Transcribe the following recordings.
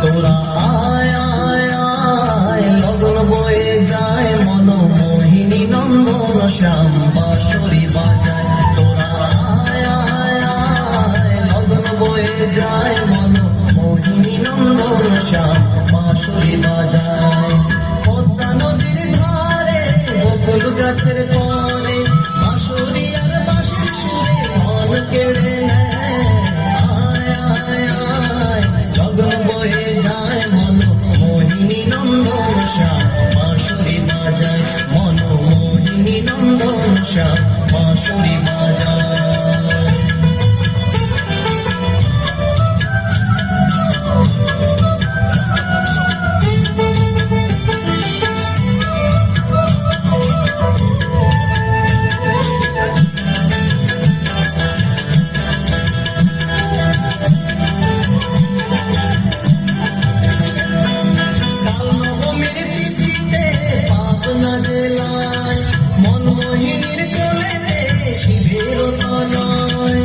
তোরা আয় আয় আয় লগন বয়ে যায় মন মোহিনী নন্দন শ্যাম বাঁশরি বাজায় তোরা আয় আয় আয় লগন বয়ে যায় মন মোহিনী নন্দন শ্যাম বাঁশরি বাজায় পদ্মা নদীর ধারে বকুল গাছের তরে বাঁশরি আর বাঁশির সুরে মন কেড়ে নেয় আয় আয় আয় লগন বয়ে যায় মন মোহিনী নন্দন শ্যাম বাঁশরি বাজায় মন মোহিনী নন্দন শ্যাম বাঁশরি বাজায় মনমোহিনীর কোলেতে শিবের তনয়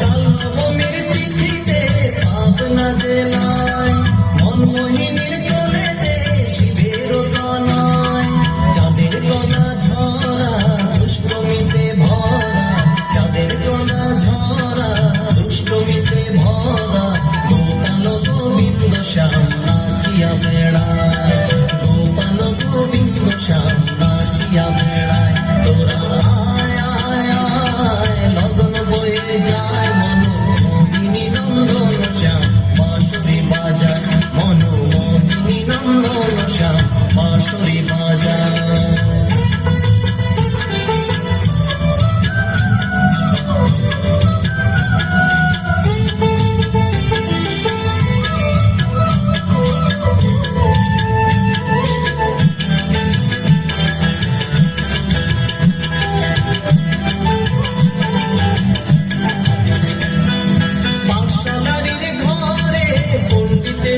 কালনবমীর তিথিতে পাবনা জেলায় মনমোহিনীর কোলেতে শিবের তনয় চাঁদের কণা ঝরা দুষ্টমিতে ভরা চাঁদের কণা ঝরা দুষ্টমিতে ভরা গোপাল গোবিন্দ শ্যাম নাচিয়া বেড়ায় গোপাল গোবিন্দ শ্যাম নাচিয়া বেড়ায় তোরা আয় আয় আয় লগন বয়ে যায় মন মোহিনী নন্দন শ্যাম বাঁশরি বাজায় মন মোহিনী নন্দন শ্যাম বাঁশরি বাজায়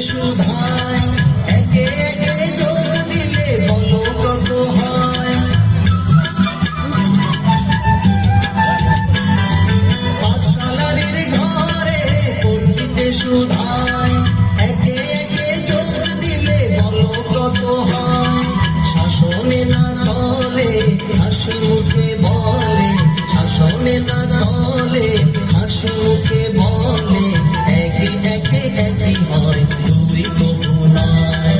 সুধায় একে একে যোগ দিলে বলো কত হয় পাঠশালার ঘরে পণ্ডিতে সুধায় একে একে যোগ দিলে বলো কত হয় শাসনে না টলে হাসি মুখে বলে শাসনে না টলে হাসি মুখে বলে একে একে একই হয় দুই কবু নয়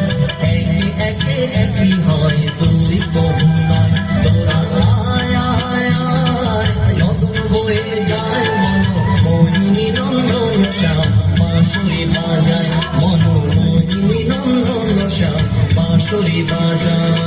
একে একে একই হয় দুই কবু নয় তোরা আয় আয় আয় লগন বয়ে যায় মন মোহিনী নন্দন শ্যাম বাঁশরি বাজায় মন মোহিনী নন্দন শ্যাম বাঁশরি বাজায়